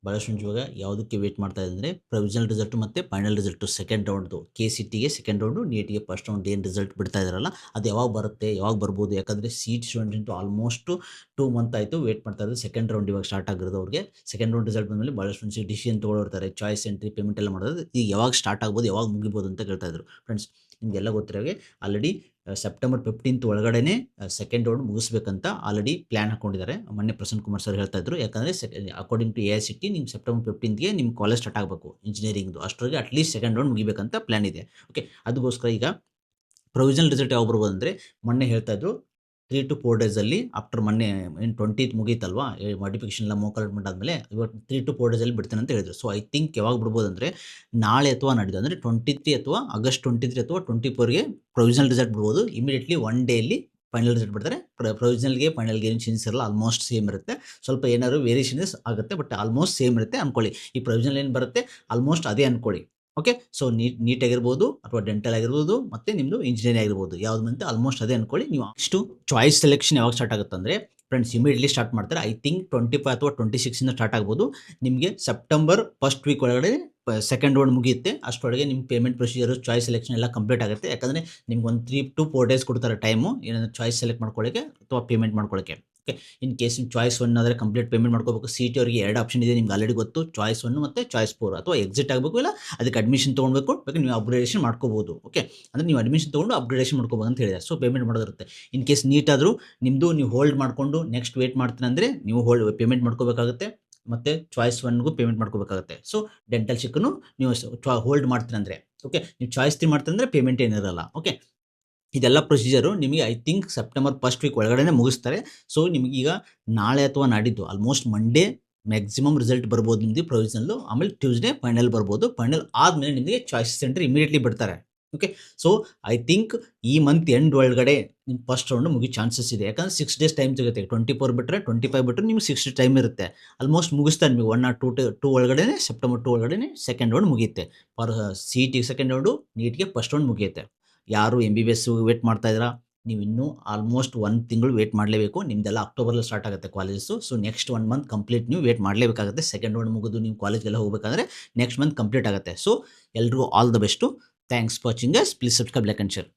ಭಾಳಷ್ಟು ಇವಾಗ ಯಾವುದಕ್ಕೆ ವೇಟ್ ಮಾಡ್ತಾ ಇದೆ ಅಂದರೆ ಪ್ರೊವಿಷನಲ್ ರಿಸಲ್ಟ್ ಮತ್ತು ಫೈನಲ್ ರಿಸಲ್ಟು ಸೆಕೆಂಡ್ ರೌಂಡ್ದು KCTಗೆ ಸೆಕೆಂಡ್ ರೌಂಡು, ನೀಟಿಗೆ ಫಸ್ಟ್ ರೌಂಡ್ ಏನು ರಿಸಲ್ಟ್ ಬಿಡ್ತಾ ಇದ್ದಾರಲ್ಲ ಅದು ಯಾವಾಗ ಬರುತ್ತೆ, ಯಾವಾಗ ಬರ್ಬೋದು. ಯಾಕಂದರೆ ಸೀಟ್ ಸ್ಟೂಡೆಂಟ್ ಆಲ್ಮೋಸ್ಟು 2 ಮಂತ್ ಆಯಿತು ವೇಟ್ ಮಾಡ್ತಾ ಇರೋದು. ಸೆಕೆಂಡ್ ರೌಂಡ್ ಇವಾಗ ಸ್ಟಾರ್ಟ್ ಆಗಿರೋದು ಅವ್ರಿಗೆ. ಸೆಕೆಂಡ್ ರೌಂಡ್ ರಿಸಲ್ಟ್ ಬಂದಮೇಲೆ ಭಾಳಷ್ಟು ಸ್ಟೂಡೆಂಟ್ಸ್ ಡಿಸಿಷನ್ ತೊಗೊಳ್ತಾರೆ, ಚಾಯ್ಸ್ ಎಂಟ್ರಿ ಪೇಮೆಂಟ್ ಎಲ್ಲ ಮಾಡೋದು. ಈಗ ಯಾವಾಗ ಸ್ಟಾರ್ಟ್ ಆಗ್ಬೋದು, ಯಾವಾಗ ಮುಗಿಬೋದು ಅಂತ ಕೇಳ್ತಾ ಇದ್ರು ಫ್ರೆಂಡ್ಸ್. ನಿಮಗೆಲ್ಲ ಗೊತ್ತಿರೋ ಹಾಗೆ ಆಲ್ರೆಡಿ ಸೆಪ್ಟೆಂಬರ್ 15 ಒಳಗಡೆನೇ ಸೆಕೆಂಡ್ ರೌಂಡ್ ಮುಗಿಸ್ಬೇಕಂತ ಆಲ್ರೆಡಿ ಪ್ಲ್ಯಾನ್ ಹಾಕ್ಕೊಂಡಿದ್ದಾರೆ. ಮೊನ್ನೆ ಪ್ರಸನ್ನ ಕುಮಾರ್ ಸರ್ ಹೇಳ್ತಾ ಇದ್ರು. ಯಾಕಂದರೆ ಅಕಾರ್ಡಿಂಗ್ ಟು AICTE ನಿಮ್ಮ ಸೆಪ್ಟೆಂಬರ್ 15ಗೆ ನಿಮ್ಮ ಕಾಲೇಜ್ ಸ್ಟಾರ್ಟ್ ಆಗಬೇಕು ಇಂಜಿನಿಯರಿಂಗ್ದು. ಅಷ್ಟರೊಳಗೆ ಅಟ್ಲೀಸ್ಟ್ ಸೆಕೆಂಡ್ ರೌಂಡ್ ಮುಗಿಬೇಕಂತ ಪ್ಲ್ಯಾನ್ ಇದೆ. ಓಕೆ, ಅದಕ್ಕೋಸ್ಕರ ಈಗ ಪ್ರೊವಿಷನಲ್ ರಿಸಲ್ಟ್ ಯಾವಾಗ ಬರ್ಬೋದು ಅಂದರೆ ಮೊನ್ನೆ ಹೇಳ್ತಾ ಇದ್ರು 3 to 4 ಡೇಸಲ್ಲಿ ಆಫ್ಟರ್ ಮೊನ್ನೆ ಏನು 20th ಮುಗೀತಲ್ವಾ, ನೋಟಿಫಿಕೇಶನ್ ಎಲ್ಲ ಮೋಕ್ ಆದಮೇಲೆ ಇವತ್ತು 3 to 4 ಡೇಸಲ್ಲಿ ಬಿಡ್ತೇನೆ ಅಂತ ಹೇಳಿದ್ರು. ಸೊ ಐ ಥಿಂಕ್ ಯಾವಾಗ ಬಿಡ್ಬೋದು ಅಂದರೆ ನಾಳೆ ಅಥವಾ ನಾಡಿದ್ದು ಅಂದರೆ 23 ಅಥವಾ ಆಗಸ್ಟ್ 23 ಅಥವಾ 24ಗೆ ಪ್ರೊವಿಷನಲ್ ರಿಸಲ್ಟ್ ಬಿಡ್ಬೋದು. ಇಮಿಡಿಯೇಟ್ಲಿ 1 ಡೇಯಲ್ಲಿ ಫೈನಲ್ ರಿಸಲ್ಟ್ ಬಿಡ್ತಾರೆ. ಪ್ರೊವಿಷನಲ್ಗೆ ಫೈನಲ್ಗೆ ಏನು ಚೇಂಜಸ್ ಇರಲ್ಲ, ಆಲ್ಮೋಸ್ಟ್ ಸೇಮ್ ಇರುತ್ತೆ. ಸ್ವಲ್ಪ ಏನಾದ್ರು ವೇರಿಯೇಷನ್ಸ್ ಆಗುತ್ತೆ, ಬಟ್ ಆಲ್ಮೋಸ್ಟ್ ಸೇಮ್ ಇರುತ್ತೆ ಅಂದ್ಕೊಳ್ಳಿ. ಈ ಪ್ರೊವಿಷನಲ್ ಏನು ಬರುತ್ತೆ ಆಲ್ಮೋಸ್ಟ್ ಅದೇ ಅಂದ್ಕೊಳ್ಳಿ. ಓಕೆ, ಸೊ ನೀಟ್ ಆಗಿರ್ಬೋದು ಅಥವಾ ಡೆಂಟಲ್ ಆಗಿರ್ಬೋದು ಮತ್ತು ನಿಮ್ಮದು ಇಂಜಿನಿಯರಿಂಗ್ ಆಗಿರ್ಬೋದು, ಯಾವ್ದು ಬಂತು ಆಲ್ಮೋಸ್ಟ್ ಅದೇ ಅಂದ್ಕೊಳ್ಳಿ. ನೀವು ಅಷ್ಟು ಚಾಯ್ಸ್ ಸೆಲೆಕ್ಷನ್ ಯಾವಾಗ ಸ್ಟಾರ್ಟ್ ಆಗುತ್ತೆ ಅಂದರೆ ಫ್ರೆಂಡ್ಸ್ ಇಮಿಡಿಯೇಟ್ಲಿ ಸ್ಟಾರ್ಟ್ ಮಾಡ್ತಾರೆ. ಐ ಥಿಂಕ್ 25 ಅಥವಾ 26ಇಂದ ಸ್ಟಾರ್ಟ್ ಆಗ್ಬೋದು. ನಿಮಗೆ ಸೆಪ್ಟೆಂಬರ್ ಫಸ್ಟ್ ವೀಕ್ ಒಳಗಡೆ ಸೆಕೆಂಡ್ ರೌಂಡ್ ಮುಗಿಯುತ್ತೆ. ಅಷ್ಟರೊಳಗೆ ನಿಮ್ಮ ಪೇಮೆಂಟ್ ಪ್ರೊಸೀಜರು, ಚಾಯ್ಸ್ ಸೆಲೆಕ್ಷನ್ ಎಲ್ಲ ಕಂಪ್ಲೀಟ್ ಆಗುತ್ತೆ. ಯಾಕಂದರೆ ನಿಮ್ಗೆ ಒಂದು 3 to 4 ಡೇಸ್ ಕೊಡ್ತಾರೆ ಟೈಮು, ಏನಾದರೂ ಚಾಯ್ಸ್ ಸೆಲೆಕ್ಟ್ ಮಾಡ್ಕೊಳ್ಳೋಕ್ಕೆ ಅಥವಾ ಪೇಮೆಂಟ್ ಮಾಡ್ಕೊಳ್ಳೋಕ್ಕೆ. ಓಕೆ, ಇನ್ ಕೇಸ್ ನೀವು ಚಾಯ್ಸ್ 1 ಆದರೆ ಕಂಪ್ಲೀಟ್ ಪೇಮೆಂಟ್ ಮಾಡ್ಕೋಬೇಕು. CT ಅವರಿಗೆ 2 ಆಪ್ಷನ್ ಇದೆ, ನಿಮ್ಗೆ ಆಲ್ರೆಡಿ ಗೊತ್ತು. ಚಾಯ್ಸ್ 1 ಮತ್ತು ಚಾಯ್ಸ್ 4. ಅಥವಾ ಎಕ್ಸಿಟ್ ಆಗಬೇಕು, ಇಲ್ಲ ಅದಕ್ಕೆ ಅಡ್ಮಿಷನ್ ತೊಗೊಳ್ಬೇಕು, ಬೇಕಾದ್ರೆ ನೀವು ಅಪ್ಗ್ರೇಡೇಷನ್ ಮಾಡ್ಕೋಬೋದು. ಓಕೆ, ಅಂದರೆ ನೀವು ಅಡ್ಮಿಷನ್ ತೊಗೊಂಡು ಅಪ್ಗ್ರೇಡೇಷನ್ ಮಾಡ್ಕೋಬೇಕು ಅಂತ ಹೇಳಿದ್ದಾರೆ. ಸೊ ಪೇಮೆಂಟ್ ಮಾಡೋದಿರುತ್ತೆ. ಇನ್ ಕೇಸ್ ನೀಟ್ ಆದರೂ ನಿಮ್ಮದು ನೀವು ಹೋಲ್ಡ್ ಮಾಡಿಕೊಂಡು ನೆಕ್ಸ್ಟ್ ವೇಟ್ ಮಾಡ್ತೀನಿ ಅಂದರೆ ನೀವು ಪೇಮೆಂಟ್ ಮಾಡ್ಕೋಬೇಕಾಗುತ್ತೆ. ಮತ್ತು ಚಾಯ್ಸ್ 1ಗೂ ಪೇಮೆಂಟ್ ಮಾಡ್ಕೋಬೇಕಾಗುತ್ತೆ. ಸೊ ಡೆಂಟಲ್ ಚಿಕ್ಕನು ನೀವು ಹೋಲ್ಡ್ ಮಾಡ್ತೀನಿ ಅಂದರೆ, ಓಕೆ, ನೀವು ಚಾಯ್ಸ್ 3 ಮಾಡ್ತೀನಿ ಅಂದರೆ ಪೇಮೆಂಟ್ ಏನಿರಲ್ಲ. ಓಕೆ, ಇದೆಲ್ಲ ಪ್ರೊಸೀಜರು ನಿಮಗೆ I think September first week ಒಳಗಡೆ ಮುಗಿಸ್ತಾರೆ. ಸೊ ನಿಮಗೀಗ ನಾಳೆ ಅಥವಾ ನಾಡಿದ್ದು ಆಲ್ಮೋಸ್ಟ್ ಮಂಡೇ ಮ್ಯಾಕ್ಸಿಮಮ್ ರಿಸಲ್ಟ್ ಬರ್ಬೋದು ನಿಮ್ಮದು ಪ್ರೊವಿಷನಲ್ಲು. ಆಮೇಲೆ ಟ್ಯೂಸ್ಡೇ ಫೈನಲ್ ಬರ್ಬೋದು. ಫೈನಲ್ ಆದಮೇಲೆ ನಿಮಗೆ ಚಾಯ್ಸ್ ಸೆಂಟರ್ ಇಮಿಡಿಯೇಟ್ಲಿ ಬಿಡ್ತಾರೆ. ಓಕೆ, ಸೊ ಐ ಥಿಂಕ್ ಈ ಮಂತ್ ಎಂಡ್ ಒಳಗಡೆ ನಿಮ್ಮ ಫಸ್ಟ್ ರೌಂಡ್ ಮುಗಿಯೋ ಚಾನ್ಸಸ್ ಇದೆ. ಯಾಕಂದರೆ 6 ಡೇಸ್ ಟೈಮ್ ಸಿಗುತ್ತೆ. 24 ಬಿಟ್ಟರೆ 25 ಬಿಟ್ಟರೆ ನಿಮ್ಗೆ 60 ಟೈಮ್ ಇರುತ್ತೆ. ಆಲ್ಮೋಸ್ಟ್ ಮುಗಿಸ್ತಾರೆ ನಿಮಗೆ 1 or 2 ಒಳಗಡೆ ಸೆಪ್ಟೆಂಬರ್ 2 ಒಳಗಡೆ ಸೆಕೆಂಡ್ ರೌಂಡ್ ಮುಗಿಯುತ್ತೆ. ಫಾರ್ CET ಸೆಕೆಂಡ್ ರೌಂಡು, ನೀಟ್ಗೆ ಫಸ್ಟ್ ರೌಂಡ್ ಮುಗಿಯುತ್ತೆ. ಯಾರು MBBS ವೇಟ್ ಮಾಡ್ತಾ ಇದ್ದೀರಾ, ನೀವು ಇನ್ನೂ ಆಲ್ಮೋಸ್ಟ್ 1 ತಿಂಗಳು ವೇಟ್ ಮಾಡಲೇಬೇಕು. ನಿಮ್ಮದೆಲ್ಲ ಅಕ್ಟೋಬರಲ್ಲಿ ಸ್ಟಾರ್ಟ್ ಆಗುತ್ತೆ colleges. So next 1 month complete ನೀವು ವೇಟ್ ಮಾಡಲೇಬೇಕಾಗುತ್ತೆ. ಸೆಕೆಂಡ್ ರೌಂಡ್ ಮುಗಿದು ನೀವು ಕಾಲೇಜ್ಗೆಲ್ಲ ಹೋಗಬೇಕಾದ್ರೆ ನೆಕ್ಸ್ಟ್ ಮಂತ್ ಕಂಪ್ಲೀಟ್ ಆಗುತ್ತೆ. ಸೊ ಎಲ್ರಿಗೂ all the best. Thanks for watching guys. Please subscribe, like and share.